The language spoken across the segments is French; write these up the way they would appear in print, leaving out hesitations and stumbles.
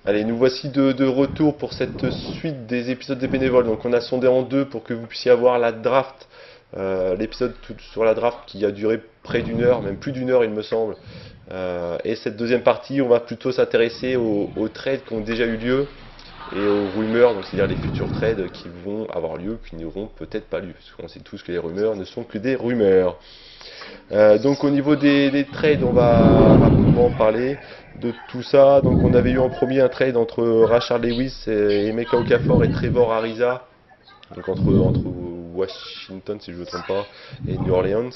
Allez, nous voici de retour pour cette suite des épisodes des bénévoles. Donc on a sondé en deux pour que vous puissiez avoir la draft, l'épisode sur la draft qui a duré près d'une heure, même plus d'une heure il me semble. Et cette deuxième partie, on va plutôt s'intéresser aux trades qui ont déjà eu lieu et aux rumeurs, donc c'est-à-dire les futurs trades qui vont avoir lieu, qui n'auront peut-être pas lieu. Parce qu'on sait tous que les rumeurs ne sont que des rumeurs. Donc au niveau des trades, on va rapidement parler de tout ça. Donc on avait eu en premier un trade entre Rashard Lewis et Emeka Okafor et Trevor Ariza, donc entre Washington si je ne me trompe pas et New Orleans.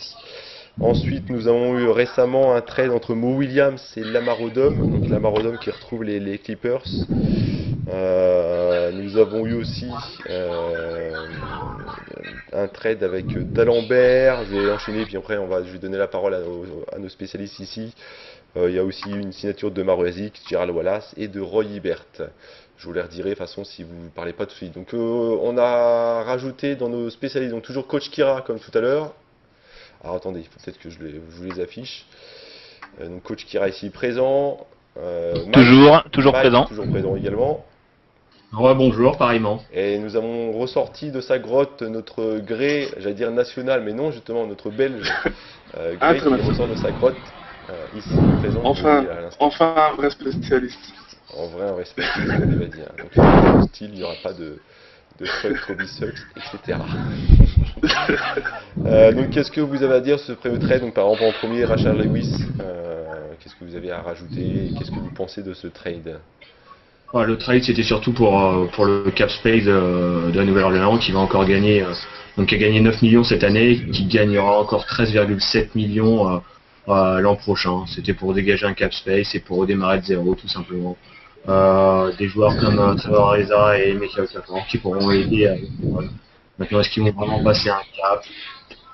Ensuite nous avons eu récemment un trade entre Mo Williams et Lamar Odom, donc Lamar Odom qui retrouve les Clippers. Nous avons eu aussi un trade avec D'Alembert. Je vais enchaîner puis après je vais donner la parole à nos spécialistes ici. Il y a aussi une signature de Maro Yazik, Gerald Wallace et de Roy Hibbert. Je vous les redirai de toute façon si vous ne parlez pas tout de suite. Donc on a rajouté dans nos spécialistes, donc toujours Coach Kira comme tout à l'heure. Alors attendez, il faut peut-être que je vous les affiche. Donc Coach Kira ici présent. Toujours Mike, présent. toujours présent également. Bonjour, pareillement. Et nous avons ressorti de sa grotte notre gré, j'allais dire national, mais non, justement, notre belge gré qui ressort de sa grotte, ici présent. Enfin un vrai spécialiste. En vrai, un vrai spécialiste, on va dire. Donc, il y aura pas de style, il n'y aura pas de fuck, Kobe sucks, etc. Donc, qu'est-ce que vous avez à dire sur ce premier trade? Donc, par exemple, en premier, Rashard Lewis, qu'est-ce que vous avez à rajouter et qu'est-ce que vous pensez de ce trade? Le trade, c'était surtout pour le cap space de la Nouvelle-Orléans qui va encore gagner, donc qui a gagné 9 millions cette année, qui gagnera encore 13,7 millions l'an prochain. C'était pour dégager un cap space et pour redémarrer de zéro, tout simplement. Des joueurs comme Trevor Ariza et Emeka Okafor qui pourront aider à... Maintenant, est-ce qu'ils vont vraiment passer un cap?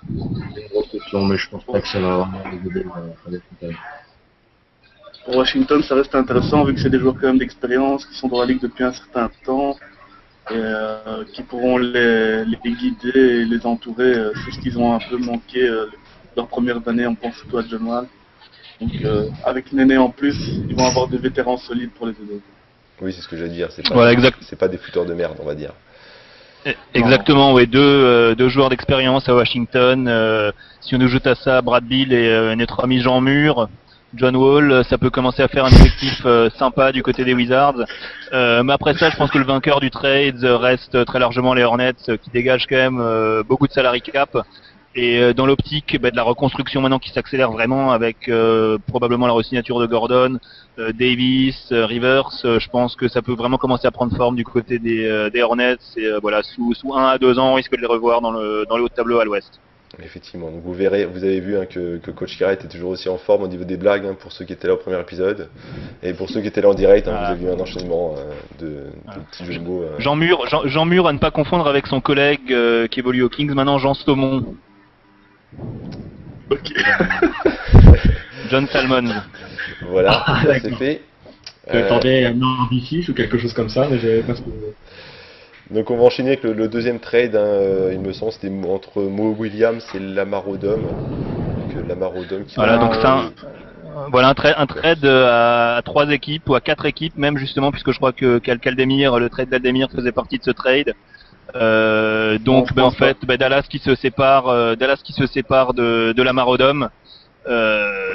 C'est une grosse question, mais je pense pas que ça va vraiment les aider. Pour Washington, ça reste intéressant vu que c'est des joueurs quand même d'expérience qui sont dans la ligue depuis un certain temps et qui pourront les guider et les entourer. C'est ce qu'ils ont un peu manqué leur première année, on pense surtout à John Wall. Donc avec Néné en plus, ils vont avoir des vétérans solides pour les aider. Oui, c'est ce que j'allais dire, c'est pas des fouteurs de merde, on va dire. Exactement, ouais, deux joueurs d'expérience à Washington. Si on ajoute à ça Brad Beal et notre ami Jean Mur, John Wall, ça peut commencer à faire un effectif sympa du côté des Wizards. Mais après ça, je pense que le vainqueur du trade reste très largement les Hornets, qui dégagent quand même beaucoup de salary cap. Et dans l'optique de la reconstruction maintenant qui s'accélère vraiment avec probablement la re-signature de Gordon, Davis, Rivers, je pense que ça peut vraiment commencer à prendre forme du côté des Hornets. Et voilà, sous 1 à 2 ans, on risque de les revoir dans le haut de tableau à l'ouest. Effectivement, donc vous avez vu que Coach Kira était toujours aussi en forme au niveau des blagues pour ceux qui étaient là au premier épisode. Et pour ceux qui étaient là en direct, vous avez vu un enchaînement de petits jeux de mots. Jean Mur à ne pas confondre avec son collègue qui évolue aux Kings maintenant, Jean Stomon. Ok. John Salmons. Voilà, c'est fait. J'attendais un ambitieux ou quelque chose comme ça, mais j'avais pas ce que... Donc on va enchaîner avec le deuxième trade, il me semble, c'était entre Mo Williams et Lamar Odom. Donc Lamar Odom qui... Voilà, donc c'est un trade à 3 équipes ou à 4 équipes même justement, puisque je crois que Caldemir, le trade d'Aldemir faisait partie de ce trade. Donc en fait Dallas qui se sépare de Lamar Odom.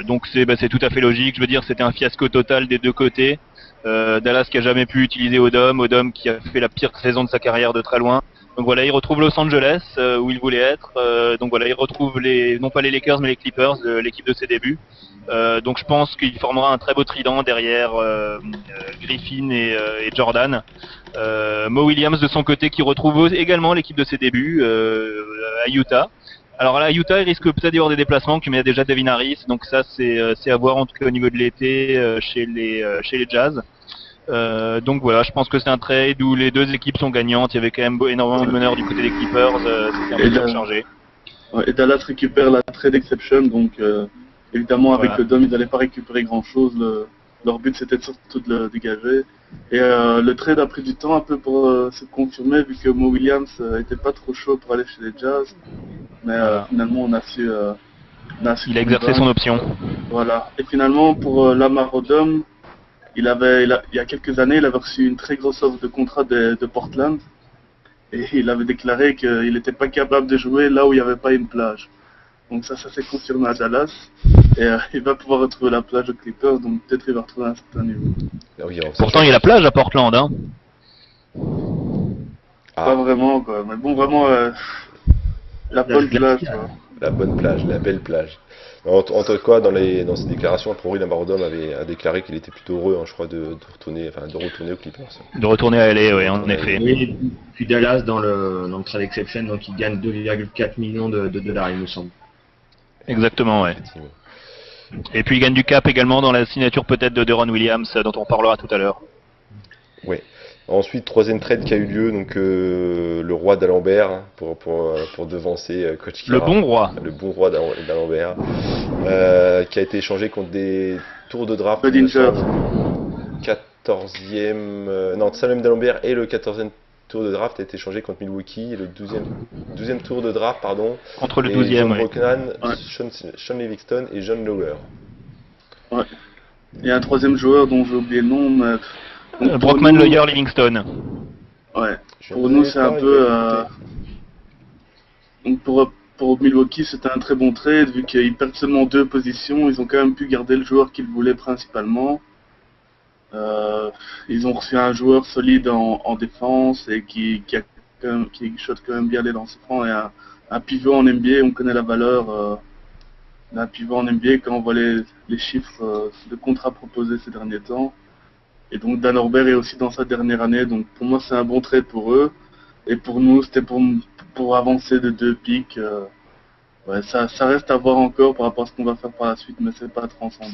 Donc c'est tout à fait logique. Je veux dire, c'était un fiasco total des deux côtés. Dallas qui a jamais pu utiliser Odom qui a fait la pire saison de sa carrière de très loin. Donc voilà, il retrouve Los Angeles où il voulait être. Donc voilà, il retrouve non pas les Lakers mais les Clippers, l'équipe de ses débuts. Donc je pense qu'il formera un très beau trident derrière Griffin et Jordan. Mo Williams de son côté qui retrouve également l'équipe de ses débuts à Utah. Alors là, à Utah, il risque peut-être d'y avoir des déplacements, mais il y a déjà Devin Harris, donc ça c'est à voir en tout cas au niveau de l'été chez les Jazz. Donc voilà, je pense que c'est un trade où les deux équipes sont gagnantes. Il y avait quand même énormément de meneurs du côté des Clippers, c'était un peu surchargé. Ouais, et Dallas récupère la trade exception, donc évidemment avec le Dom ils n'allaient pas récupérer grand chose. Leur but c'était surtout de le dégager. Et le trade a pris du temps un peu pour se confirmer vu que Mo Williams était pas trop chaud pour aller chez les Jazz. Mais finalement on a su il a exercé son option. Voilà. Et finalement pour Lamar Odom, il y a quelques années, il avait reçu une très grosse offre de contrat de Portland. Et il avait déclaré qu'il n'était pas capable de jouer là où il n'y avait pas une plage. Donc ça s'est confirmé à Dallas. Et il va pouvoir retrouver la plage aux Clippers, donc peut-être il va retrouver un certain niveau. Ah oui, Pourtant, il y a la plage à Portland, hein. Pas vraiment, quoi. Mais bon, vraiment, la bonne plage, quoi. La bonne plage, la belle plage. En tout cas, dans ses déclarations, a priori, Lamar Odom a déclaré qu'il était plutôt heureux, hein, je crois, de retourner aux Clippers. De retourner à LA, oui, en effet. Oui, puis Dallas dans le trade exception, donc il gagne 2,4 millions de dollars, il me semble. Exactement, ouais. Et puis il gagne du cap également dans la signature peut-être de Deron Williams, dont on parlera tout à l'heure. Oui. Ensuite, troisième trade qui a eu lieu, donc le roi d'Alembert, hein, pour devancer Coach Kira. Le bon roi. Le bon roi d'Alembert, qui a été échangé contre des tours de draft. 14e, non, Salem d'Alembert et le 14e tour de draft a été échangé contre Milwaukee, et le 12e tour de draft, pardon. Contre le et 12e, John oui. Brockman, Sean Livingston et John Lower. Ouais. Il y a un troisième joueur dont j'ai oublié le nom, mais... Brockman, Lawyer, Livingston. Ouais. Pour nous, c'est un peu... Donc pour Milwaukee, c'était un très bon trade, vu qu'ils perdent seulement 2 positions. Ils ont quand même pu garder le joueur qu'ils voulaient principalement. Ils ont reçu un joueur solide en défense et qui shot quand même bien les lancers francs, et un pivot en NBA. On connaît la valeur d'un pivot en NBA quand on voit les chiffres de contrats proposés ces derniers temps. Et donc Dan Orbert est aussi dans sa dernière année, donc pour moi c'est un bon trade pour eux. Et pour nous, c'était pour avancer de 2 pics. Ouais, ça reste à voir encore par rapport à ce qu'on va faire par la suite, mais c'est pas transcendant.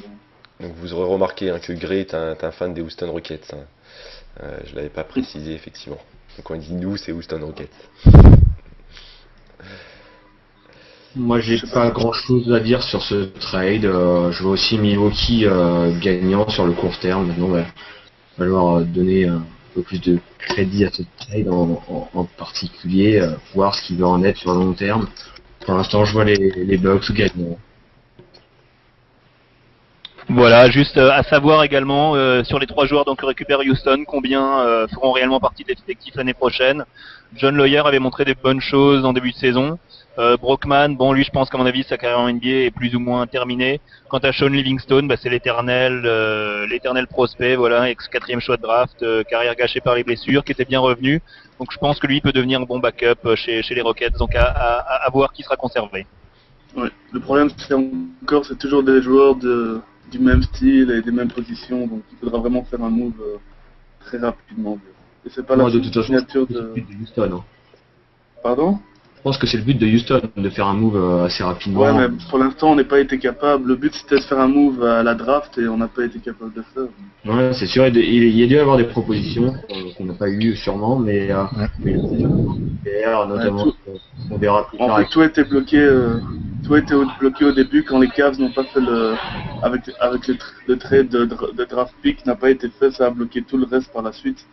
Donc vous aurez remarqué, hein, que Gray est un fan des Houston Rockets. Hein. Je l'avais pas précisé, effectivement. Donc quand on dit nous, c'est Houston Rockets. Moi, j'ai pas grand chose à dire sur ce trade. Je vois aussi Milwaukee gagnant sur le court terme. Maintenant, il va falloir donner un peu plus de crédit à ce trade en particulier, voir ce qu'il va en être sur le long terme. Pour l'instant, je vois les Bucks gagnants. Voilà, juste à savoir également sur les 3 joueurs donc que récupère Houston, combien feront réellement partie de l'effectif l'année prochaine. John Lawyer avait montré des bonnes choses en début de saison. Brockman, bon lui je pense qu'à mon avis sa carrière en NBA est plus ou moins terminée. Quant à Sean Livingston, bah, c'est l'éternel prospect, voilà, ex-4e choix de draft, carrière gâchée par les blessures, qui était bien revenu. Donc je pense que lui peut devenir un bon backup chez les Rockets, donc à voir qui sera conservé. Ouais. Le problème c'est toujours des joueurs du même style et des mêmes positions, donc il faudra vraiment faire un move très rapidement. Et c'est pas la signature de Houston. Hein. Pardon? Je pense que c'est le but de Houston, de faire un move assez rapidement. Ouais, mais pour l'instant, on n'est pas été capable. Le but, c'était de faire un move à la draft et on n'a pas été capable de faire. Ouais, c'est sûr. Il y a dû y avoir des propositions qu'on n'a pas eues sûrement, mais notamment, on verra plus tard. En fait, tout a été bloqué. Tout a été bloqué au début quand les Cavs n'ont pas fait avec le trade de draft pick n'a pas été fait. Ça a bloqué tout le reste par la suite.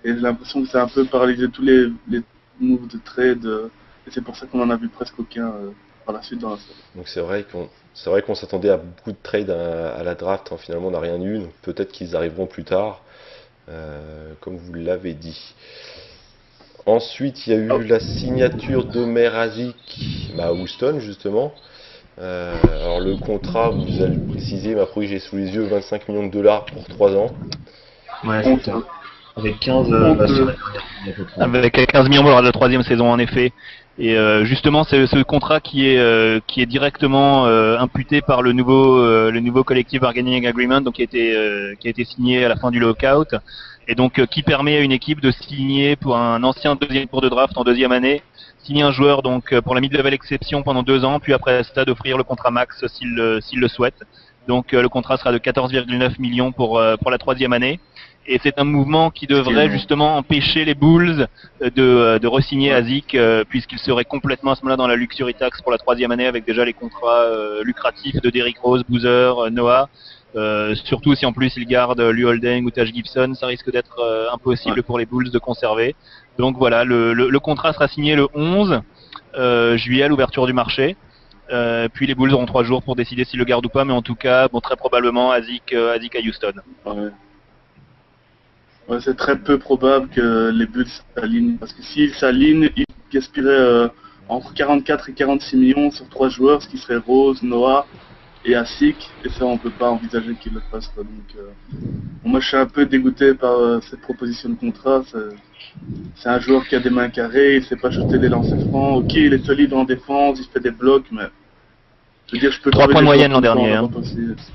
Et j'ai l'impression que ça a un peu paralysé tous les moves de trade. Et c'est pour ça qu'on en a vu presque aucun par la suite dans la série. Donc c'est vrai qu'on s'attendait à beaucoup de trades à la draft, hein. Finalement on n'a rien eu, donc peut-être qu'ils arriveront plus tard, comme vous l'avez dit. Ensuite il y a eu la signature d'Omer Azik à Houston justement. Alors le contrat, vous allez le préciser, mais après j'ai sous les yeux 25 millions de dollars pour 3 ans. Ouais, c'est ça. Avec 15 Avec 15 millions pour la 3e saison en effet. Et justement, c'est ce contrat qui est directement imputé par le nouveau collective bargaining agreement, donc qui a été signé à la fin du lockout, et donc qui permet à une équipe de signer pour un ancien 2e tour de draft en 2e année, signer un joueur donc pour la mid-level exception pendant 2 ans, puis après ça d'offrir le contrat max s'il le souhaite. Donc le contrat sera de 14,9 millions pour la 3e année. Et c'est un mouvement qui devrait justement empêcher les Bulls de re-signer Azik, puisqu'il serait complètement à ce moment-là dans la luxury tax pour la 3e année, avec déjà les contrats lucratifs de Derrick Rose, Boozer, Noah. Surtout si en plus ils gardent Lew Holding ou Taj Gibson, ça risque d'être impossible pour les Bulls de conserver. Donc voilà, le contrat sera signé le 11 juillet à l'ouverture du marché. Puis les Bulls auront 3 jours pour décider s'ils le gardent ou pas, mais en tout cas, bon, très probablement Azik à Houston. Ouais. Ouais, c'est très peu probable que les Bulls s'alignent. Parce que s'ils s'alignent, ils gaspilleraient entre 44 et 46 millions sur 3 joueurs, ce qui serait Rose, Noah et Asik. Et ça, on peut pas envisager qu'ils le fassent. Quoi. Donc, moi, je suis un peu dégoûté par cette proposition de contrat. C'est un joueur qui a des mains carrées, il sait pas shooter les lancers francs. Ok, il est solide en défense, il fait des blocs, mais je veux dire, je peux 3 trouver points de des moyenne joueurs l'an comme ça en dernier. Europe aussi.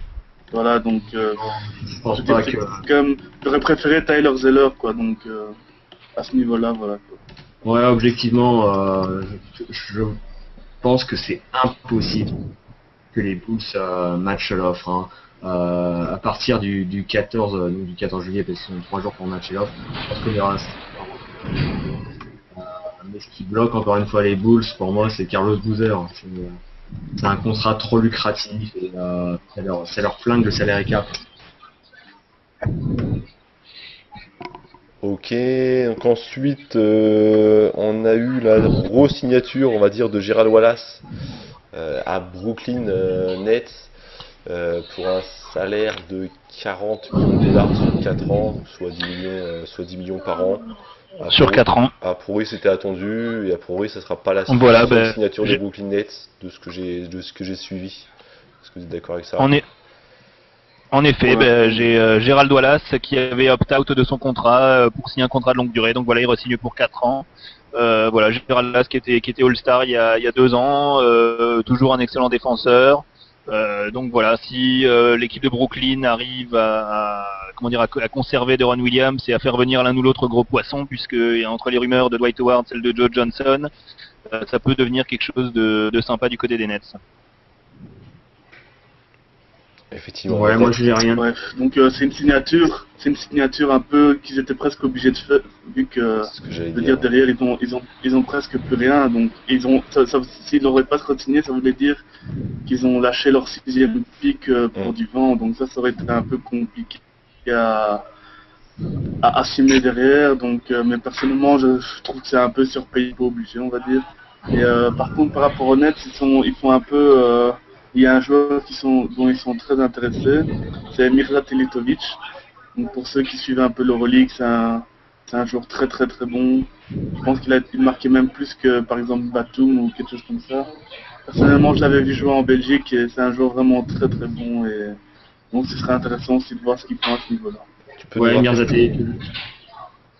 Voilà, donc Je pense je veux dire, pas c'est que. comme j'aurais préféré Tyler Zeller, quoi. Donc à ce niveau-là, voilà. Quoi. Ouais, objectivement, je pense que c'est impossible que les Bulls matchent l'offre. Hein. À partir du 14, donc du 14 juillet, parce qu'ils ont 3 jours pour matcher l'offre, je pense qu'on verra. Mais ce qui bloque encore une fois les Bulls, pour moi, c'est Carlos Boozer. C'est un contrat trop lucratif et ça leur flingue le salaire cap. Ok, donc ensuite on a eu la re-signature, on va dire, de Gerald Wallace à Brooklyn Nets pour un salaire de 40 millions de dollars sur 4 ans, soit 10 millions par an. Sur 4 ans. A priori c'était attendu et a priori ça sera pas la seule Voilà, signature des Brooklyn Nets de ce que j'ai suivi. Est-ce que vous êtes d'accord avec ça? En effet, Ouais. j'ai Gérald Wallace qui avait opt-out de son contrat pour signer un contrat de longue durée. Donc voilà, il re-signe pour 4 ans. Voilà, Gérald Wallace qui était All-Star il y a 2 ans, toujours un excellent défenseur. Donc voilà, si l'équipe de Brooklyn arrive à conserver Deron Williams et à faire venir l'un ou l'autre gros poisson, puisque entre les rumeurs de Dwight Howard, celle de Joe Johnson, ça peut devenir quelque chose de sympa du côté des Nets. Effectivement. Ouais, moi je n'ai rien. Bref, donc c'est une signature un peu qu'ils étaient presque obligés de faire, vu que C'est ce que j'allais je veux dire. dire derrière ils ont presque plus rien, donc s'ils n'auraient pas signé, ça voulait dire qu'ils ont lâché leur 6e pick pour du vent, donc ça aurait été un peu compliqué à assumer derrière, donc mais personnellement je trouve que c'est un peu surpayé, pas obligé on va dire. Et par contre par rapport aux Nets, ils font un peu il y a un joueur dont ils sont très intéressés, c'est Mirza Teletovic. Donc pour ceux qui suivent un peu l'Euroleague, c'est un joueur très très très bon. Je pense qu'il a marqué même plus que par exemple Batum ou quelque chose comme ça. Personnellement, je l'avais vu jouer en Belgique et c'est un joueur vraiment très très bon et donc ce serait intéressant aussi de voir ce qu'il prend à ce niveau-là. Tu peux Ouais, nous Mirza rappeler,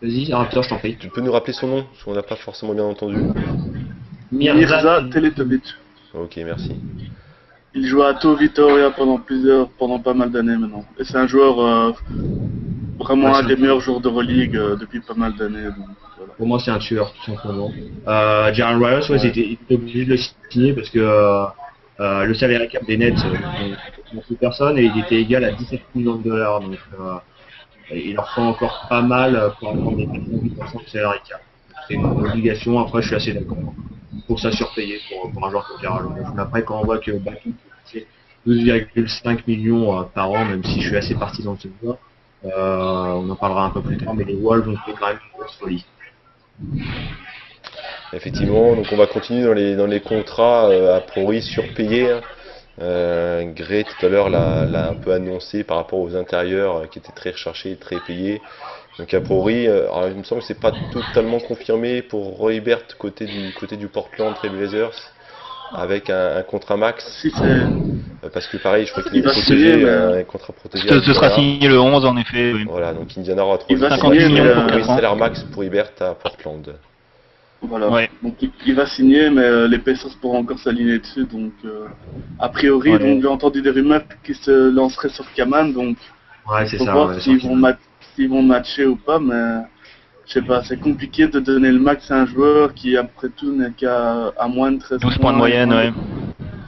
Vas-y, Raptor, je t'en prie. tu peux nous rappeler son nom, parce qu'on n'a pas forcément bien entendu. Mirza Teletovic. Ok, merci. Il joue à Tau Vitoria pendant pas mal d'années maintenant. Et c'est un joueur vraiment un des meilleurs joueurs de Euroleague depuis pas mal d'années. Donc, voilà. Pour moi, c'est un tueur, tout simplement. Gerald Wallace, ouais, ils étaient obligés de le signer parce que le salaire cap des Nets, n'ont plus personne et il était égal à 17 millions de dollars. Donc, il leur faut encore pas mal pour avoir des 8% de salaire cap. C'est une obligation. Après, je suis assez d'accord pour ça surpayer pour un joueur comme Gerald Wallace. Mais après, quand on voit que Batum c'est 12,5 millions par an, même si je suis assez partisan de ce joueur, on en parlera un peu plus tard, mais les Wolves ont fait quand même une grosse folie. Effectivement, donc on va continuer dans les contrats a priori surpayés. Gray tout à l'heure l'a un peu annoncé par rapport aux intérieurs qui étaient très recherchés, très payés. Donc a priori, alors, il me semble que c'est pas totalement confirmé pour Roy Hibbert côté du Portland Trail Blazers avec un contrat max. Si c'est Parce que pareil, je crois qu'il est Il va protégé, signer, un contrat protégé. Ce sera signé le 11 en effet. Oui. Voilà, donc Indiana aura Il va 50 signer, millions mais, pour quatre ans. salaire max pour Hibbert à Portland. Voilà. Ouais. Donc il va signer, mais les Pacers pourront encore s'aligner dessus. Donc a priori, Ouais. donc j'ai entendu des rumeurs qui se lanceraient sur Kaman. Donc Ouais, c'est faut ça. voir ouais, s'ils vont matcher ou pas. Mais je sais pas, c'est compliqué de donner le max à un joueur qui après tout n'est qu'à moins de 13 12 points de moyenne, ouais.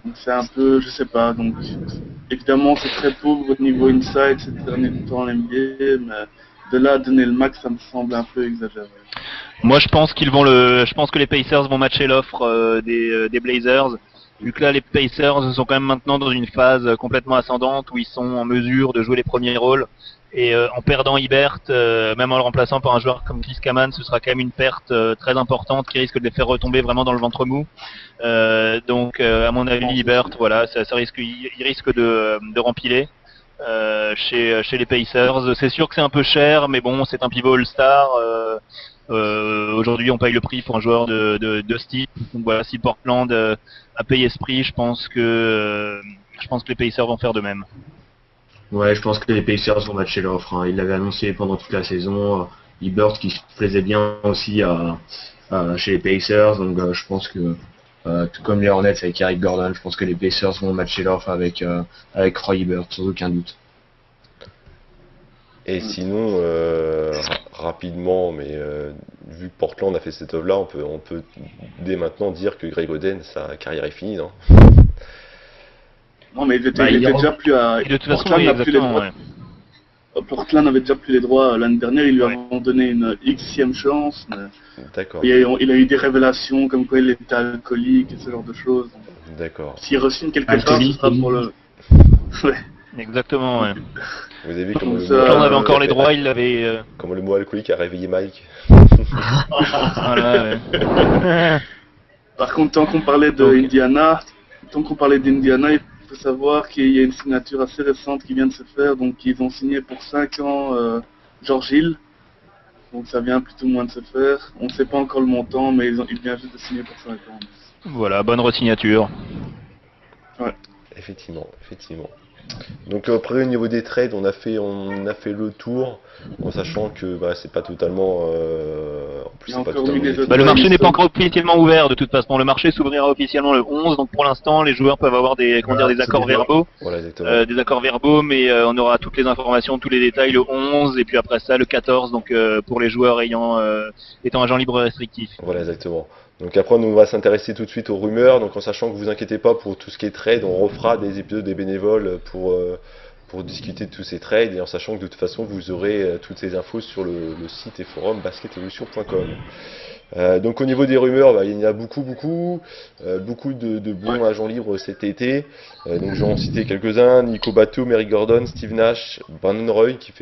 Donc c'est un peu, je sais pas. Donc évidemment c'est très pauvre au niveau inside ces derniers temps en NBA, mais de là à donner le max, ça me semble un peu exagéré. Moi, je pense que les Pacers vont matcher l'offre des Blazers. Vu que là, les Pacers sont quand même maintenant dans une phase complètement ascendante où ils sont en mesure de jouer les premiers rôles. Et en perdant Hibbert, même en le remplaçant par un joueur comme Chris Kaman, ce sera quand même une perte très importante qui risque de les faire retomber vraiment dans le ventre mou. Donc, à mon avis, Hibbert, voilà, il risque de rempiler. chez les Pacers. C'est sûr que c'est un peu cher, mais bon, c'est un pivot All-Star. Aujourd'hui, on paye le prix pour un joueur de ce type. Donc voilà, si Portland a payé ce prix, je pense que les Pacers vont faire de même. Ouais, je pense que les Pacers vont matcher l'offre. Hein. Ils l'avaient annoncé pendant toute la saison. Ebert qui se plaisait bien aussi chez les Pacers. Donc je pense que, tout comme les Hornets avec Eric Gordon, je pense que les Pacers vont matcher l'offre avec Roy Ebert, sans aucun doute. Et sinon, rapidement, mais vu que Portland a fait cette œuvre-là, on peut dès maintenant dire que Greg Oden, sa carrière est finie, non? Non, mais il était déjà plus à. Et de toute façon, Portland oui, n'a plus les exactement, droits. ouais. Portland n'avait déjà plus les droits l'année dernière, ils lui Ouais. ont donné une Xème chance. Mais D'accord, il a eu des révélations comme quoi il était alcoolique et ce genre de choses. d'accord. S'il re-signe quelque part, ce Alcoolique, sera pour le. Ouais. Exactement, ouais. Vous avez vu comment Comme le ça, mot, Quand on avait encore les droits, il l'avait. comment le mot alcoolique a réveillé Mike. Voilà, ouais. Par contre, tant qu'on parlait d'Indiana, il faut savoir qu'il y a une signature assez récente qui vient de se faire. Donc, ils ont signé pour 5 ans George Hill. Donc, ça vient plutôt moins de se faire. On ne sait pas encore le montant, mais il vient juste de signer pour 5 ans. Voilà, bonne resignature. Effectivement, effectivement. Donc après au niveau des trades, on a fait le tour, en sachant que c'est pas totalement, en plus Il y a c'est pas encore totalement mis des défini. Bah, le Ouais, marché ils n'est pas sont- encore officiellement ouvert de toute façon. Le marché s'ouvrira officiellement le 11, donc pour l'instant, les joueurs peuvent avoir des Voilà, accords c'est verbaux. Voilà exactement. Des accords verbaux, mais on aura toutes les informations, tous les détails le 11, et puis après ça le 14, donc pour les joueurs étant agents libres restrictifs. Voilà exactement. Donc après on va s'intéresser tout de suite aux rumeurs, donc en sachant que vous inquiétez pas pour tout ce qui est trade, on refera des épisodes des bénévoles pour discuter de tous ces trades, et en sachant que de toute façon vous aurez toutes ces infos sur le site et forum basketevolution.com. Donc au niveau des rumeurs, il y en a beaucoup de bons agents libres cet été. Donc je vais en citer quelques-uns: Nico Batum, Eric Gordon, Steve Nash, Brandon Roy qui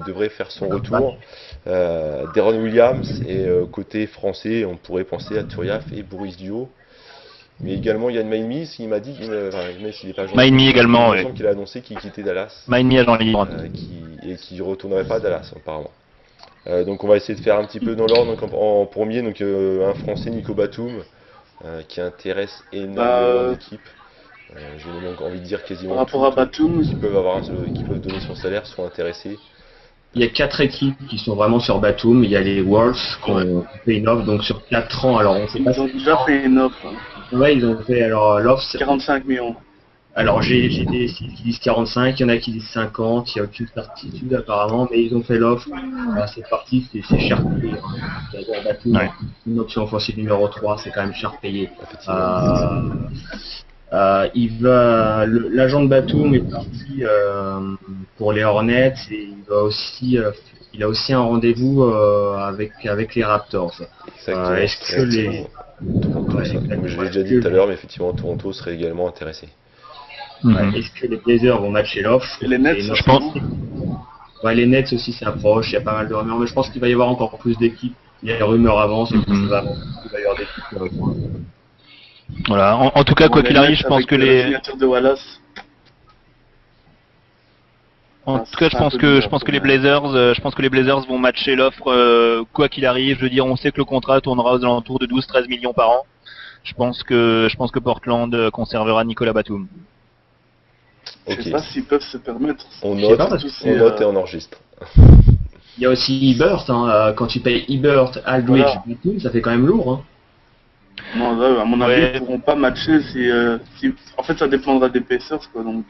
devrait faire son retour, Deron Williams, et côté français on pourrait penser à Turiaf et Boris Dio. Mais également Yann Maïmi, il m'a dit, même s'il n'est pas agent Maïmi également, il me ouais. semble qu'il a annoncé qu'il quittait Dallas, Maïmi agent libre. qui retournerait pas à Dallas apparemment. Donc on va essayer de faire un petit peu dans l'ordre. Donc en premier, donc un Français, Nico Batum, qui intéresse énormément d'équipes. J'ai même envie de dire quasiment Par rapport à Batum, qui peuvent donner son salaire sont intéressés. Il y a 4 équipes qui sont vraiment sur Batum. Il y a les Wolves qui ont fait une offre donc sur 4 ans. Alors on sait pas ils ont déjà fait une offre. Ouais, ils ont fait alors l'offre. 45 millions. Alors j'ai des sites qui disent 45, il y en a qui disent 50, il n'y a aucune certitude apparemment, mais ils ont fait l'offre. C'est parti, c'est cher payé. C'est-à-dire Batum, Ouais. une option offensive numéro 3, c'est quand même cher payé. Effectivement. L'agent de Batum est parti pour les Hornets et il a aussi un rendez-vous avec les Raptors. Exactement. Est-ce que les Toronto, ça. Comme je l'ai déjà dit tout à l'heure, mais effectivement Toronto serait également intéressé. Est-ce que les Blazers vont matcher l'offre? Et les Nets, C'est une je pense. Ouais, les Nets aussi s'approchent, il y a pas mal de rumeurs, mais je pense qu'il va y avoir encore plus d'équipes. Il y a les rumeurs avancent, et il va y avoir d'équipes. Voilà. En tout cas, quoi qu'il arrive, je pense que la les. signature de Wallace. En tout cas, je pense que les Blazers vont matcher l'offre quoi qu'il arrive. Je veux dire, on sait que le contrat tournera aux alentours de 12-13 millions par an. Je pense que Portland conservera Nicolas Batum. Je Ok, sais pas s'ils peuvent se permettre. on Je sais note, pas, parce que on note et on enregistre. Il y a aussi Ebert, quand tu payes Ebert, Aldridge, Voilà. Batum, ça fait quand même lourd. Non, là, à mon avis, Ouais. ils pourront pas matcher si. En fait, ça dépendra des Pacers, quoi. Donc,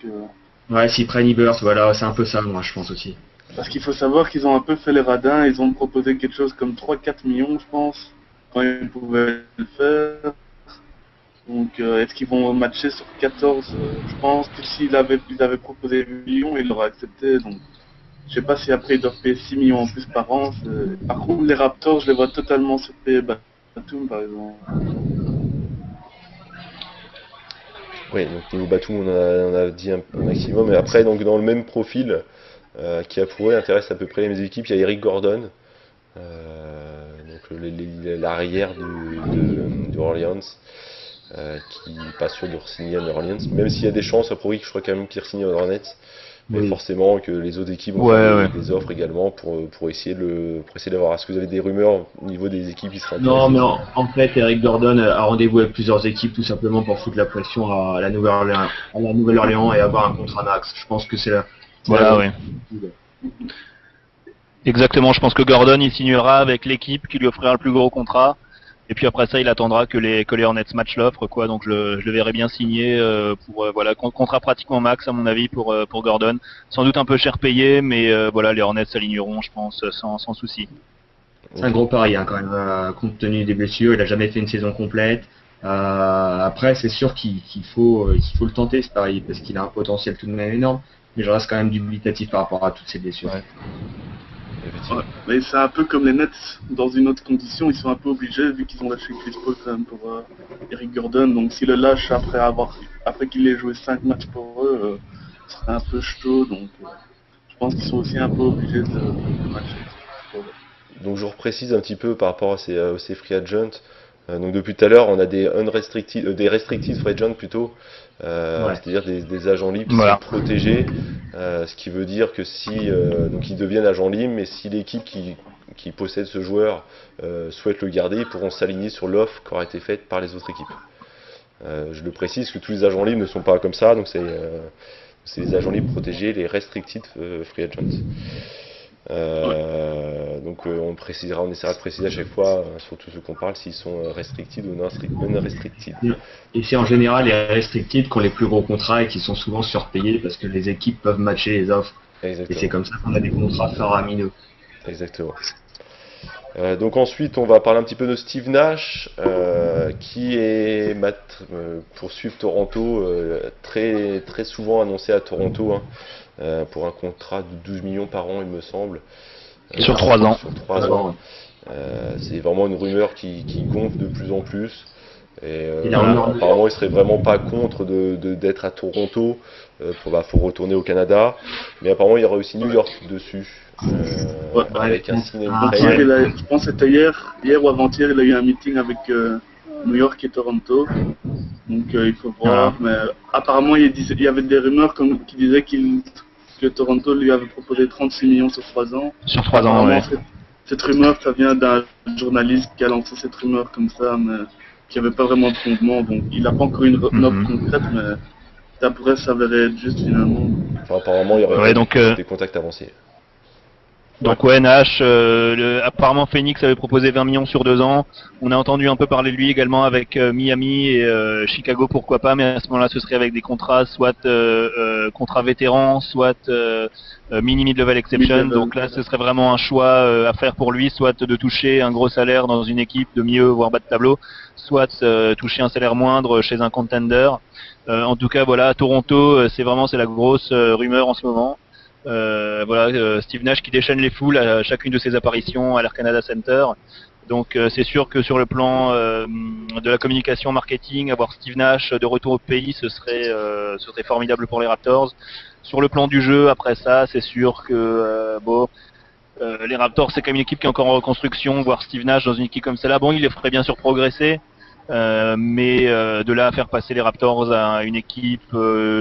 Ouais, s'ils prennent Ebert, voilà, c'est un peu ça, moi, je pense aussi. parce qu'il faut savoir qu'ils ont un peu fait les radins. Ils ont proposé quelque chose comme 3-4 millions, je pense, quand ils pouvaient le faire. Donc, est-ce qu'ils vont matcher sur 14? Je pense que ils avaient proposé 8 millions, ils l'auraient accepté. Donc, je sais pas si après ils doivent payer 6 millions en plus par an. Par contre, les Raptors, je les vois totalement surpayer Batum, par exemple. Oui, donc niveau Batum, on a dit un maximum. Et après, donc dans le même profil, qui a prouvé intéresse à peu près les mêmes équipes, il y a Eric Gordon, donc l'arrière de Orleans, qui n'est pas sûr de re-signer à New Orleans, même s'il y a des chances, a priori, je crois quand même qu'il re-signe aux Hornets. Mais Oui. forcément que les autres équipes vont Ouais, faire ouais. des offres également pour essayer d'avoir. Est-ce que vous avez des rumeurs au niveau des équipes qui seraient Non, intéressées? mais en fait, Eric Gordon a rendez-vous avec plusieurs équipes tout simplement pour foutre la pression à la Nouvelle-Orléans et avoir un contrat max. Je pense que c'est la Voilà, grosse. ouais. Exactement, je pense que Gordon il signera avec l'équipe qui lui offrira le plus gros contrat. Et puis après ça, il attendra que les Hornets matchent l'offre, quoi. Donc je le verrai bien signer pour voilà contrat pratiquement max à mon avis pour Gordon. Sans doute un peu cher payé, mais voilà, les Hornets s'aligneront, je pense, sans souci. C'est un gros pari hein, quand même, compte tenu des blessures. Il a jamais fait une saison complète. Après, c'est sûr qu'il faut le tenter ce pari parce qu'il a un potentiel tout de même énorme. Mais je reste quand même dubitatif par rapport à toutes ces blessures. Ouais. Effectivement. Ouais, mais c'est un peu comme les Nets, dans une autre condition, ils sont un peu obligés, vu qu'ils ont lâché Chris Paul quand même pour Eric Gordon, donc s'ils le lâchent après qu'il ait joué 5 matchs pour eux, ce serait un peu chaud, donc je pense qu'ils sont aussi un peu obligés de matcher. Donc je vous reprécise un petit peu par rapport à ces free agents. Donc depuis tout à l'heure, on a des des restricted free agents plutôt, Ouais. c'est-à-dire des agents libres qui Voilà. sont protégés, ce qui veut dire que si donc ils deviennent agents libres, mais si l'équipe qui possède ce joueur souhaite le garder, ils pourront s'aligner sur l'offre qui aura été faite par les autres équipes. Je le précise que tous les agents libres ne sont pas comme ça, donc c'est les agents libres protégés, les restricted free agents. Donc on essaiera de préciser à chaque fois, surtout ceux qu'on parle, s'ils sont restricted ou non restricted. Et c'est en général les restricted qui ont les plus gros contrats et qui sont souvent surpayés parce que les équipes peuvent matcher les offres. Et c'est Exactement. comme ça qu'on a des contrats faramineux. Exactement. Donc ensuite, on va parler un petit peu de Steve Nash, qui est pour suivre Toronto, très très souvent annoncé à Toronto, hein, pour un contrat de 12 millions par an, il me semble. Sur 3 ans. Sur 3 ans. C'est vraiment une rumeur qui gonfle de plus en plus. Et apparemment, il serait vraiment pas contre d'être à Toronto. Faut retourner au Canada. Mais apparemment, il y aura aussi New York dessus. Avec un sign and Avant-hier, trade. je pense que c'était hier ou avant-hier, il a eu un meeting avec New York et Toronto. Donc il faut voir. Mais apparemment, il y avait des rumeurs qui disaient que Toronto lui avait proposé 36 millions sur 3 ans. Sur 3 ans, ouais. Cette rumeur, ça vient d'un journaliste qui a lancé cette rumeur comme ça, mais qui n'avait pas vraiment de fondement. Donc il n'a pas encore une offre concrète, mais ça pourrait s'avérer être juste finalement. Enfin, apparemment, il y aurait Ouais, donc, des contacts avancés. Donc ouais, Nash, apparemment Phoenix avait proposé 20 millions sur 2 ans. On a entendu un peu parler de lui également avec Miami et Chicago, pourquoi pas, mais à ce moment-là ce serait avec des contrats soit contrats vétérans, soit mini mid-level exception. Mid-level. Donc là ce serait vraiment un choix à faire pour lui, soit de toucher un gros salaire dans une équipe de milieu voire bas de tableau, soit toucher un salaire moindre chez un contender. En tout cas voilà, à Toronto c'est la grosse rumeur en ce moment. Steve Nash qui déchaîne les foules à chacune de ses apparitions à l'Air Canada Center. Donc c'est sûr que sur le plan de la communication marketing, avoir Steve Nash de retour au pays, ce serait formidable pour les Raptors. Sur le plan du jeu, après ça, c'est sûr que les Raptors, c'est quand même une équipe qui est encore en reconstruction. Voir Steve Nash dans une équipe comme celle-là, bon, il les ferait bien sûr progresser. Mais de là à faire passer les Raptors à une équipe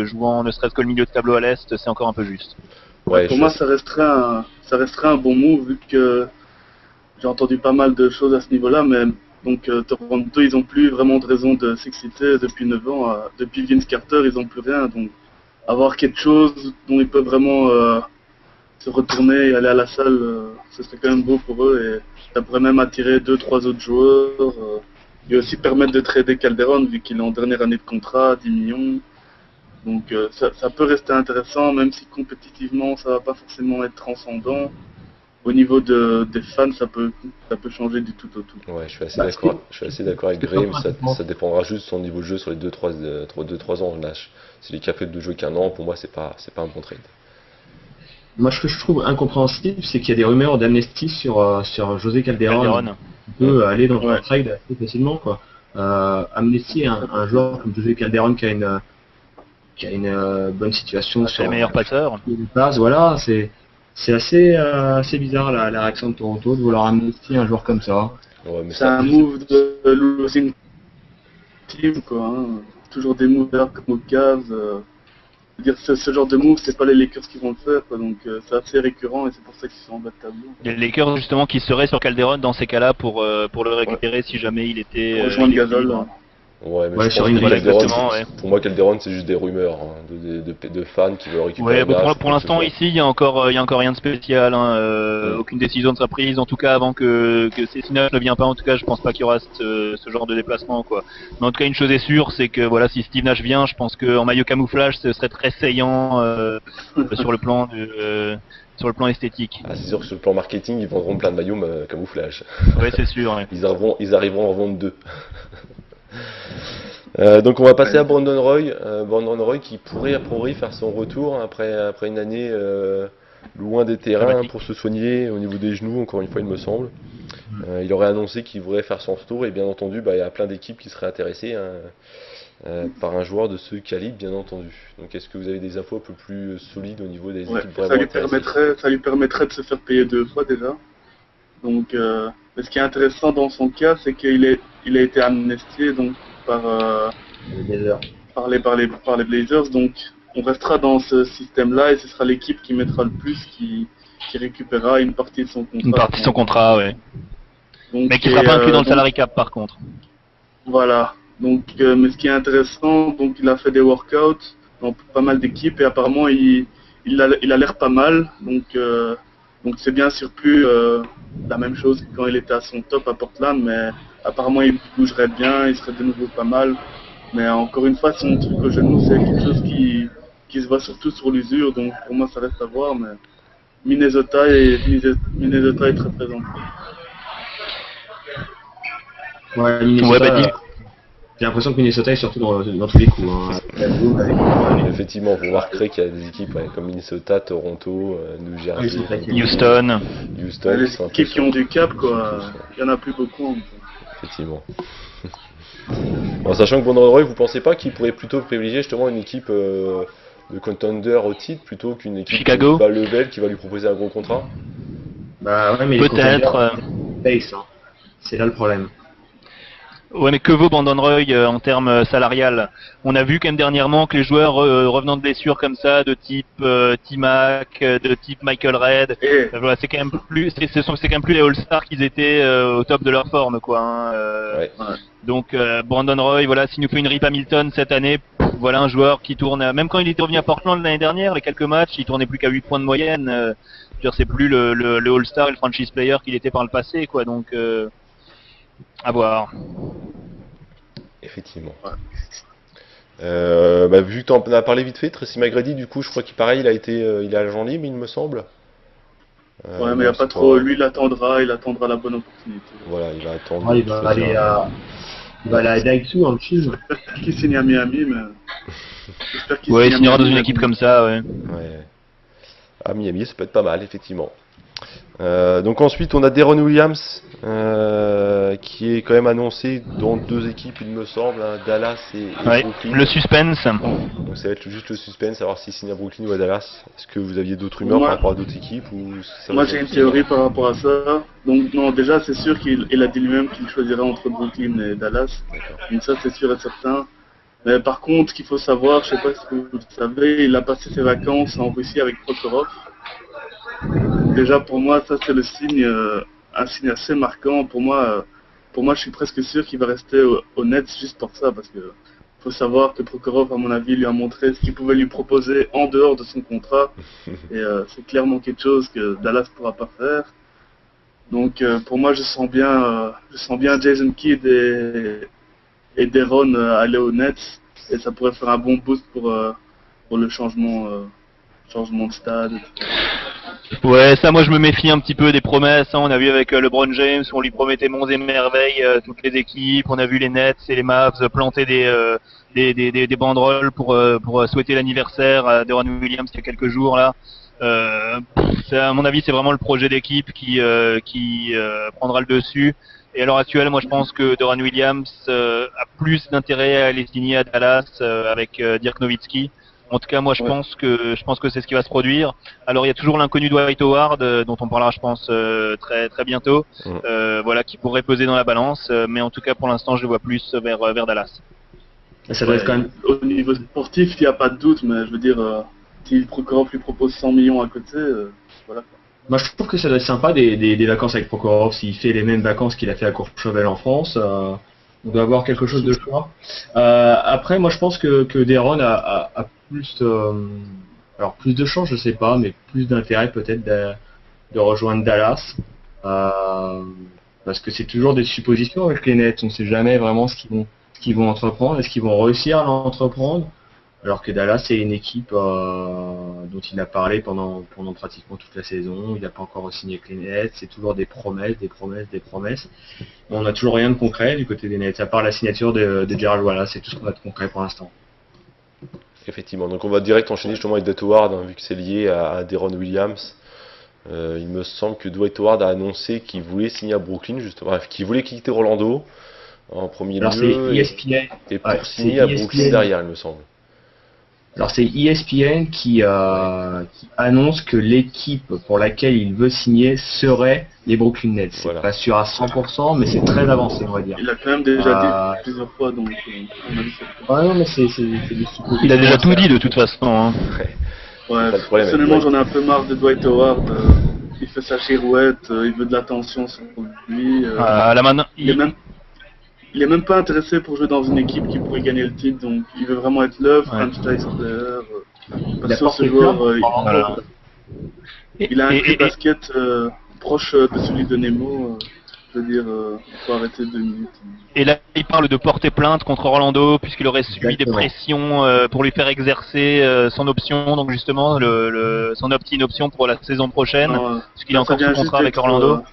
jouant ne serait-ce que le milieu de tableau à l'Est, c'est encore un peu juste. Ouais, Pour moi, ça resterait un bon move, vu que j'ai entendu pas mal de choses à ce niveau-là, mais donc Toronto, ils n'ont plus vraiment de raison de s'exciter depuis 9 ans. Depuis Vince Carter, ils n'ont plus rien. Donc avoir quelque chose dont ils peuvent vraiment se retourner et aller à la salle, ce serait quand même beau pour eux, et ça pourrait même attirer 2-3 autres joueurs. Et aussi permettre de trader Calderon, vu qu'il est en dernière année de contrat, 10 millions. Donc ça peut rester intéressant, même si compétitivement ça va pas forcément être transcendant. Au niveau des fans, ça peut changer du tout au tout. Ouais, je suis assez d'accord avec Graham, ça dépendra juste de son niveau de jeu sur les 2-3 ans. Nash. S'il est capable de jouer qu'un an, pour moi c'est pas un bon trade. Moi, ce que je trouve incompréhensible, c'est qu'il y a des rumeurs d'amnistie sur José Calderon. Il peut aller dans un trade assez facilement, quoi. Amnistie, un joueur comme José Calderon qui a une bonne situation sur les meilleurs passeurs. Voilà, c'est assez bizarre la réaction de Toronto de vouloir amnistier un joueur comme ça. Ouais, mais c'est un move de losing team, quoi. Hein. Toujours des movers comme au Cavs. dire ce genre de move, c'est pas les Lakers qui vont le faire, quoi, donc c'est assez récurrent et c'est pour ça qu'ils sont en bas de tableau. Les Lakers justement qui seraient sur Calderon dans ces cas-là pour le récupérer si jamais il était. Rejoindre il est Gasol. libre. Ouais, mais Ouais, je sur pense une que grille, Calderon, exactement, ouais. pour moi, Calderon, c'est juste des rumeurs hein, de fans qui veulent récupérer. Ouais, bah, Nash, pour l'instant quelque chose. ici il y a encore rien de spécial, hein, aucune décision ne sera prise en tout cas avant que si Nash ne vient pas. En tout cas, je pense pas qu'il y aura ce genre de déplacement quoi. Mais en tout cas, une chose est sûre, c'est que voilà, si Steve Nash vient, je pense qu'en maillot camouflage, ce serait très saillant sur le plan esthétique. Ah, c'est sûr que sur le plan marketing, ils vendront plein de maillots camouflage. Ouais, c'est sûr. Ouais. Ils arriveront à en vendre 2. Donc on va passer à Brandon Roy. Brandon Roy qui pourrait a priori faire son retour après une année loin des terrains Dramatique. pour se soigner au niveau des genoux, encore une fois il me semble. Il aurait annoncé qu'il voudrait faire son retour et bien entendu il y a plein d'équipes qui seraient intéressées par un joueur de ce calibre bien entendu. Donc est-ce que vous avez des infos un peu plus solides au niveau des équipes vraiment intéressées? Ça lui permettrait de se faire payer 2 fois déjà. Donc, mais ce qui est intéressant dans son cas, c'est qu'il a été amnistié donc par les Blazers. Donc, on restera dans ce système-là et ce sera l'équipe qui mettra le plus qui récupérera une partie de son contrat. Une partie de son contrat, ouais. Donc, Mais qui sera pas inclus dans le salary cap par contre. Voilà. Donc, mais ce qui est intéressant, donc il a fait des workouts dans pas mal d'équipes et apparemment il a l'air pas mal. Donc c'est bien sûr plus la même chose que quand il était à son top à Portland, mais apparemment il bougerait bien, il serait de nouveau pas mal. Mais encore une fois, son truc au genou, c'est quelque chose qui se voit surtout sur l'usure, donc pour moi ça reste à voir. Mais Minnesota est très présent. Ouais, Minnesota, Ouais, bah, dis- j'ai l'impression que Minnesota est surtout dans tous les coups. Hein. Effectivement, vous remarquerez qu'il y a des équipes comme Minnesota, Toronto, New Jersey, Houston. Houston Les qui sont un peu équipes qui ont sur- du cap, quoi, il y en a plus beaucoup. Effectivement. En sachant que Brandon Roy, vous pensez pas qu'il pourrait plutôt privilégier justement une équipe de contender au titre plutôt qu'une équipe Chicago de bas level qui va lui proposer un gros contrat? Bah ouais, mais Peut-être. base, hein. C'est là le problème. Ouais, mais que vaut Brandon Roy en termes salarial? On a vu quand même dernièrement que les joueurs revenant de blessures comme ça, de type T-Mac, de type Michael Redd, Et voilà, c'est quand même plus, c'est quand même plus les All-Stars qu'ils étaient au top de leur forme, quoi. Hein, Ouais. Donc Brandon Roy, voilà, s'il nous fait une Rip Hamilton cette année, voilà un joueur qui tourne, même quand il était revenu à Portland l'année dernière, les quelques matchs, il tournait plus qu'à 8 points de moyenne. Je veux dire, c'est plus le All-Star et le franchise player qu'il était par le passé, quoi. Donc à voir. Effectivement. Ouais. Vu que tu en as parlé vite fait, Tracy McGrady, du coup, je crois qu'il pareil, il est agent libre, il me semble. ouais, mais il n'y a non, pas c'est trop. Lui, il attendra la bonne opportunité. Voilà, il va attendre. Ouais, il de va choisir aller un- à Daisu en Chine. J'espère qu'il signe à Miami, mais. J'espère qu'il Ouais, il signe à signera dans Miami, une mais équipe bon. comme ça, ouais. Ouais. À Miami, ça peut être pas mal, effectivement. Donc ensuite, on a Deron Williams, qui est quand même annoncé dans 2 équipes, il me semble, hein, Dallas et Ouais, Brooklyn. le suspense. Donc ça va être juste le suspense, savoir s'il signe à Brooklyn ou à Dallas. Est-ce que vous aviez d'autres rumeurs Moi- par rapport à d'autres équipes ou ça Moi, va j'ai être- une théorie par rapport à ça. Donc, non, déjà, c'est sûr qu'il a dit lui-même qu'il choisirait entre Brooklyn et Dallas. D'accord. Donc, ça, c'est sûr et certain. Mais par contre, ce qu'il faut savoir, je sais pas si vous le savez, il a passé ses vacances en Russie avec Prokhorov. Déjà, pour moi, ça, c'est un signe assez marquant. Pour moi, je suis presque sûr qu'il va rester au Nets juste pour ça, parce que faut savoir que Prokhorov, à mon avis, lui a montré ce qu'il pouvait lui proposer en dehors de son contrat. Et c'est clairement quelque chose que Dallas pourra pas faire. Donc, pour moi, je sens bien Jason Kidd et Deron aller aux Nets, et ça pourrait faire un bon boost pour le changement de stade. etc. Ouais, ça, moi, je me méfie un petit peu des promesses. Hein. On a vu avec LeBron James, on lui promettait monts et merveilles, toutes les équipes. On a vu les Nets et les Mavs planter des banderoles pour souhaiter l'anniversaire à Deron Williams il y a quelques jours là. À mon avis, c'est vraiment le projet d'équipe qui prendra le dessus. Et à l'heure actuelle, moi, je pense que Deron Williams a plus d'intérêt à aller signer à Dallas avec Dirk Nowitzki. En tout cas, moi, je pense que c'est ce qui va se produire. Alors, il y a toujours l'inconnu Dwight Howard, dont on parlera, je pense, très très bientôt. Voilà, qui pourrait peser dans la balance. Mais en tout cas, pour l'instant, je le vois plus vers Dallas. Et ça doit être quand même. Au niveau sportif, il n'y a pas de doute, mais je veux dire, si Prokhorov lui propose 100 millions à côté, voilà. Moi, je trouve que ça doit être sympa des vacances avec Prokhorov. S'il fait les mêmes vacances qu'il a fait à Courchevel en France, on doit avoir quelque chose de choix. Après, moi, je pense que Deron a plus, alors plus de chance, je sais pas, mais plus d'intérêt peut-être de rejoindre Dallas. Parce que c'est toujours des suppositions avec les Nets. On ne sait jamais vraiment ce qu'ils vont entreprendre, est-ce qu'ils vont réussir à l'entreprendre. Alors que Dallas, c'est une équipe dont il a parlé pendant pratiquement toute la saison. Il n'a pas encore signé avec les Nets. C'est toujours des promesses, des promesses, des promesses. On n'a toujours rien de concret du côté des Nets, à part la signature de Gerald Wallace. C'est tout ce qu'on a de concret pour l'instant. Effectivement. Donc on va direct enchaîner justement avec Dwight Howard, hein, vu que c'est lié à Deron Williams. Il me semble que Dwight Howard a annoncé qu'il voulait signer à Brooklyn, justement, bref, qu'il voulait quitter Orlando en premier Alors lieu c'est ESPN, et pour signer à Brooklyn derrière, il me semble. Alors c'est ESPN qui annonce que l'équipe pour laquelle il veut signer serait les Brooklyn Nets. C'est Voilà. pas sûr à 100%, mais c'est très avancé, on va dire. Il a quand même déjà dit plusieurs fois, donc on a vu ça. Ouais, non, mais c'est des suppositions. Il a déjà tout dit de toute façon. Hein. Ouais, pas de problème, personnellement, avec j'en ai un peu marre de Dwight Howard. Il fait sa girouette, il veut de l'attention sur lui. Là maintenant, Il est même pas intéressé pour jouer dans une équipe qui pourrait gagner le titre, donc il veut vraiment être le franchise player. Parce que ce joueur, voilà. il a un prix basket proche de celui de Nemo. Je veux dire, il faut arrêter 2 minutes. Et là, il parle de porter plainte contre Orlando puisqu'il aurait subi des Exactement. pressions pour lui faire exercer son option, donc justement son opt-in option pour la saison prochaine, puisqu'il est encore sous contrat avec Orlando.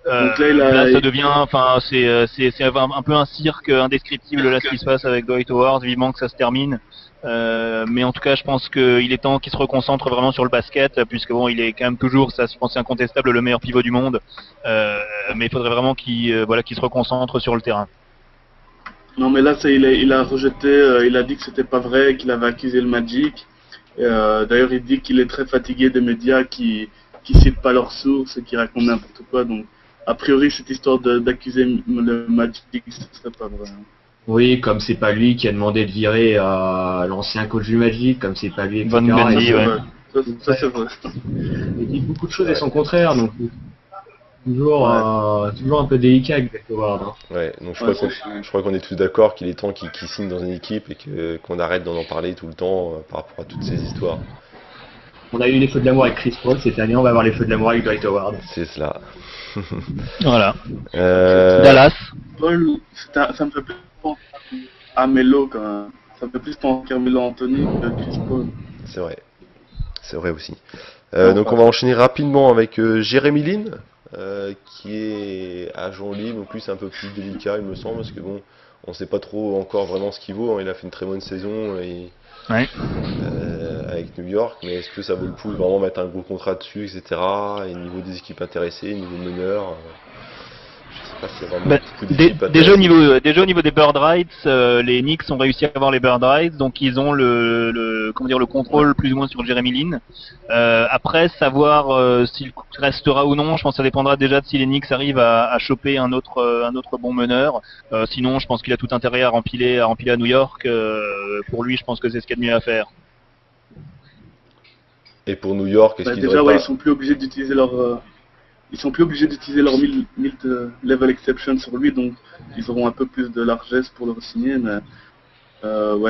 Donc là, ça devient, enfin, c'est un peu un cirque indescriptible là ce qui se passe avec Dwight Howard. Vivement que ça se termine. Mais en tout cas, je pense qu'il est temps qu'il se reconcentre vraiment sur le basket, puisque bon, il est quand même toujours, ça, je pense, c'est incontestable, le meilleur pivot du monde. Mais il faudrait vraiment qu'il se reconcentre sur le terrain. Non, mais là, il a rejeté, il a dit que c'était pas vrai, qu'il avait accusé le Magic. D'ailleurs, il dit qu'il est très fatigué des médias qui citent pas leurs sources et qui racontent n'importe quoi. Donc, a priori, cette histoire d'accuser le Magic, ce serait pas vrai. Oui, comme c'est pas lui qui a demandé de virer l'ancien coach du Magic, comme c'est pas lui, etc. Von Gundy, ouais. Ça c'est vrai. Il dit beaucoup de choses et son contraire, donc toujours un peu délicat avec Dwight Howard. Hein. Ouais, donc je crois qu'on est tous d'accord qu'il est temps qu'il signe dans une équipe et qu'on arrête d'en parler tout le temps par rapport à toutes ces histoires. On a eu les feux de l'amour avec Chris Paul, cette année on va avoir les feux de l'amour avec Dwight Howard. C'est cela. Voilà. Dallas. Paul, ça me fait plus penser à Melo quand même. Ça me fait plus penser à Melo Anthony que Chris Paul. C'est vrai. C'est vrai aussi. Donc on va enchaîner rapidement avec Jeremy Lin, qui est agent libre, donc lui c'est un peu plus délicat il me semble, parce que bon, on sait pas trop encore vraiment ce qu'il vaut, hein. Il a fait une très bonne saison avec New York, mais est-ce que ça vaut le coup de vraiment mettre un gros contrat dessus, etc. Et niveau des équipes intéressées, niveau meneur, je sais pas si c'est vraiment beaucoup d'équipes déjà au niveau des Bird Rights, les Knicks ont réussi à avoir les Bird Rights, donc ils ont le contrôle plus ou moins sur Jeremy Lin. Après, savoir s'il restera ou non, je pense que ça dépendra déjà de si les Knicks arrivent à choper un autre bon meneur. Sinon, je pense qu'il a tout intérêt à rempiler à New York. Pour lui, je pense que c'est ce qu'il y a de mieux à faire. Et pour New York, est-ce qu'ils déjà, auraient pas... ils sont plus obligés d'utiliser leur level exception sur lui, donc ils auront un peu plus de largesse pour le signer. Mais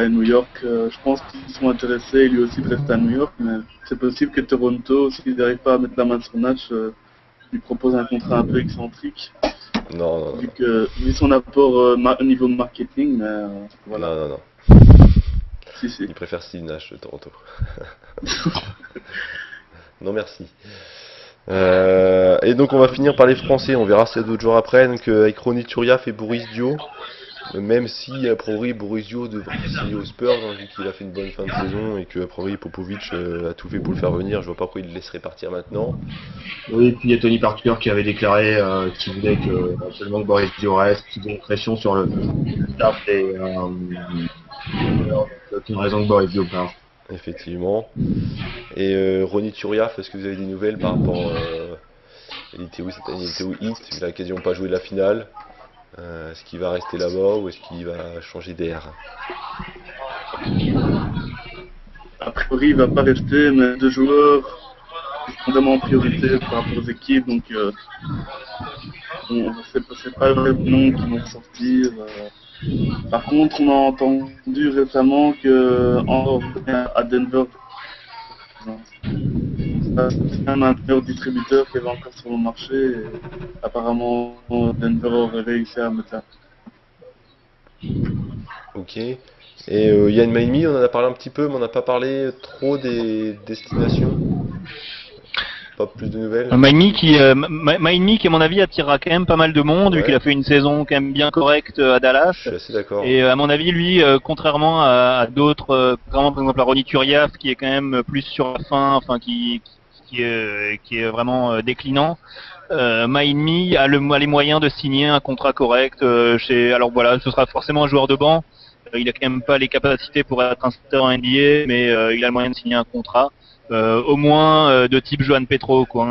New York, je pense qu'ils sont intéressés, lui aussi de rester à New York, mais c'est possible que Toronto, s'ils n'arrivent pas à mettre la main sur Nash, lui propose un contrat un peu excentrique. Non. Vu son apport au niveau marketing, mais voilà. Non. Si. Il préfère Steve Nash de Toronto. Non merci. Et donc on va finir par les Français, on verra ça d'autres jours après, donc avec Ronny Turiaf et Boris Dio, même si a priori Boris Dio devrait signer aux Spurs, hein, vu qu'il a fait une bonne fin de saison et que a priori Popovic a tout fait pour le faire venir, je vois pas pourquoi il le laisserait partir maintenant. Oui, et puis il y a Tony Parker qui avait déclaré qu'il voulait que seulement que Boris Dio reste, qu'il y ait une pression sur le staff et aucune raison que Boris Dio parte. Effectivement. Et Ronny Turiaf, est-ce que vous avez des nouvelles par rapport il était où cette année? Il était au Heat, il a quasiment pas joué la finale. Est-ce qu'il va rester là-bas ou est-ce qu'il va changer d'air? A priori, il va pas rester, mais deux joueurs qui sont vraiment en priorité par rapport aux équipes, donc c'est pas vrai nom qui vont sortir. Par contre, on a entendu récemment que en à Denver, c'est un meilleur distributeur qui avait encore sur le marché. Et apparemment, Denver aurait réussi à mettre ça. Ok. Et Yann Maimi, on en a parlé un petit peu, mais on n'a pas parlé trop des destinations. Pas plus de nouvelles. Maimi qui, à mon avis, attirera quand même pas mal de monde, vu Ouais. qu'il a fait une saison quand même bien correcte à Dallas. Je suis assez d'accord. Et à mon avis, lui, contrairement à d'autres, vraiment par exemple à Ronny Turiaf, qui est quand même plus sur la fin, enfin qui est vraiment déclinant, Maimi a les moyens de signer un contrat correct chez. Alors voilà, ce sera forcément un joueur de banc. Il a quand même pas les capacités pour être un starter en NBA, mais il a le moyen de signer un contrat. Au moins de type Johan Petro, quoi.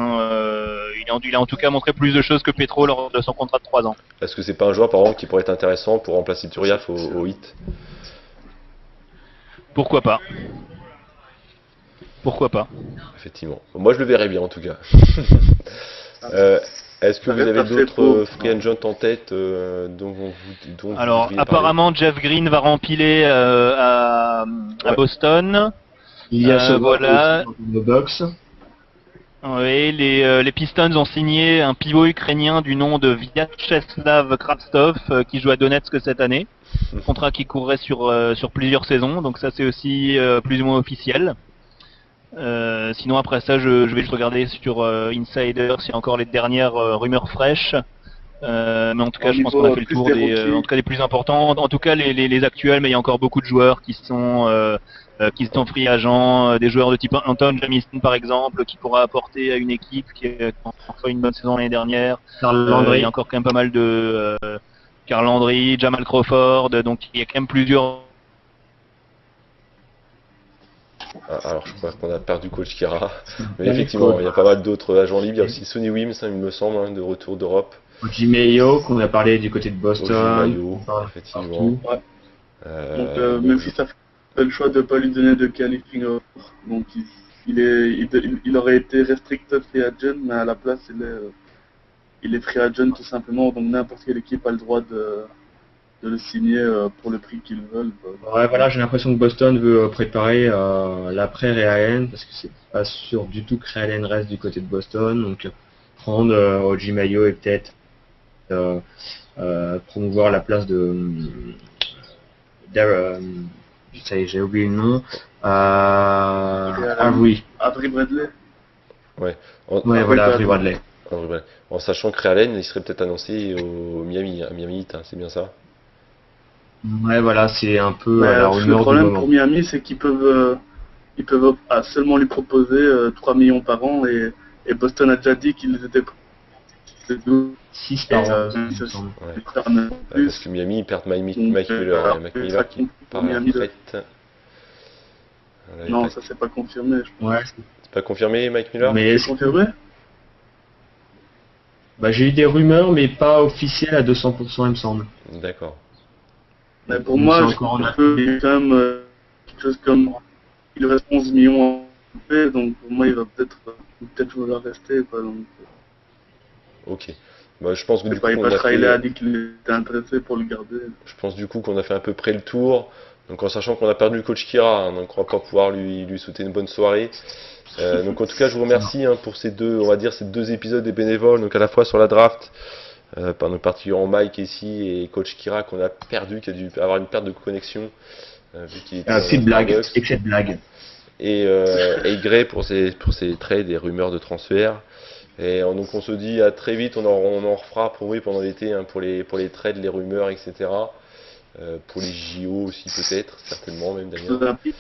Il a en tout cas montré plus de choses que Petro lors de son contrat de 3 ans. Est-ce que c'est pas un joueur par exemple qui pourrait être intéressant pour remplacer Turiaf au Heat? Pourquoi pas? Pourquoi pas? Effectivement. Moi je le verrais bien en tout cas. Est-ce que Ça vous reste avez assez d'autres tôt. free agents en tête dont vous Alors voudriez apparemment Jeff Green va rempiler à Ouais. Boston. Il y a ce voilà. box. Oui, les Pistons ont signé un pivot ukrainien du nom de Vyacheslav Kravtsov qui joue à Donetsk cette année. Contrat qui courrait sur plusieurs saisons, donc ça c'est aussi plus ou moins officiel. Sinon après ça, je vais juste regarder sur Insider s'il y a encore les dernières rumeurs fraîches. Mais en tout cas, Au je pense qu'on a niveau fait le plus tour des des, rookies. en tout cas des plus importants. En tout cas, les actuels, mais il y a encore beaucoup de joueurs qui sont free agents, des joueurs de type Anton Jamison par exemple, qui pourra apporter à une équipe qui a fait une bonne saison l'année dernière. Karl Il Landry. y a encore quand même pas mal de Karl Landry, Jamal Crawford, donc il y a quand même plusieurs. Ah, alors je crois qu'on a perdu Coach Kira. Mais Ouais, effectivement, coach. il y a pas mal d'autres agents libres. Il y a aussi Sonny Wims, hein, il me semble, hein, de retour d'Europe. Oji Mayo, qu'on a parlé du côté de Boston. Oji Mayo, Enfin, effectivement. partout. Donc, Memphis a fait le choix de ne pas lui donner de qualifying offer. Donc, il aurait été restricted free agent, mais à la place, il est free agent tout simplement. Donc, n'importe quelle équipe a le droit de le signer pour le prix qu'ils veulent. Ouais, voilà, j'ai l'impression que Boston veut préparer l'après Ray Allen, parce que c'est pas sûr du tout que Ray Allen reste du côté de Boston. Donc, prendre Oji Mayo et peut-être promouvoir la place ça y est, j'ai oublié le nom. Avery. Avery Bradley. Ouais, Ouais, voilà, Avery Bradley. en sachant que Ray Allen, il serait peut-être annoncé au Miami, à Miami Heat, hein, c'est bien ça? Ouais, voilà, c'est un peu Mais, la le rumeur du problème moment. pour Miami, c'est qu'ils peuvent seulement lui proposer 3 millions par an et Boston a déjà dit qu'ils étaient 6 par an, euh, il me ce- semble. Ouais. plus. Parce que Miami, ils perdent Mike Donc, Miller, hein, Mike ça Miller qui compte pour part à la Miami de- retraite. Voilà, Non, ça c'est pas confirmé. Ouais, c'est pas confirmé, Mike Miller? mais C'est confirmé? bah, j'ai eu des rumeurs, mais pas officielles à 200%, il me semble. D'accord. Mais pour Mais moi, c'est je encore en pense qu'il y a quand même quelque chose comme. Il reste 11 millions à payer, donc pour moi, il va peut-être vouloir rester. Quoi, donc, Ok. Bah, je pense que du coup, il on va a Riley a fait, dit qu'il était intéressé pour le garder. je pense du coup qu'on a fait à peu près le tour. Donc en sachant qu'on a perdu le coach Kira, hein, donc on va pas pouvoir lui souhaiter une bonne soirée. Donc en tout cas, je vous remercie hein, pour ces deux, on va dire ces deux épisodes des bénévoles, donc à la fois sur la draft, par nos particulièrement Mike ici et coach Kira qu'on a perdu, qui a dû avoir une perte de connexion vu qu'il était C'est dans blague, Starbucks. excès de blague. Et Gray pour ses trades et rumeurs de transfert. Et donc on se dit à très vite, on en refera pour oui pendant l'été hein, pour les trades, les rumeurs, etc. Pour les JO aussi peut-être, certainement même d'ailleurs. Olympique.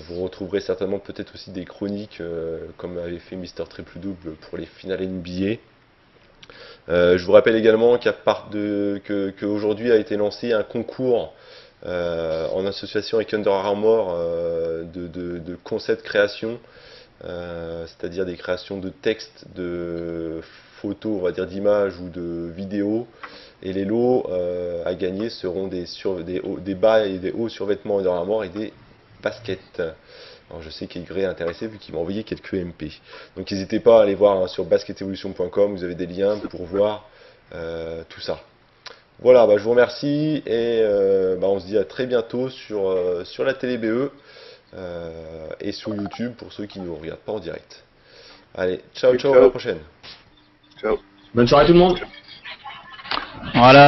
Vous retrouverez certainement peut-être aussi des chroniques comme avait fait Mister Triple Double pour les finales NBA. Je vous rappelle également qu'aujourd'hui a été lancé un concours en association avec Under Armour de concept création, c'est-à-dire des créations de textes, de photos, on va dire d'images ou de vidéos Et les lots à gagner seront des bas et des hauts survêtements Under Armour et des baskets. Alors je sais qu'Aigre est intéressé vu qu'il m'a envoyé quelques MP. Donc n'hésitez pas à aller voir sur basketevolution.com, vous avez des liens pour voir tout ça. Voilà, je vous remercie et on se dit à très bientôt sur la télé BE et sur YouTube pour ceux qui ne nous regardent pas en direct. Allez, ciao, à la prochaine. Ciao. Bonne soirée tout le monde. Voilà.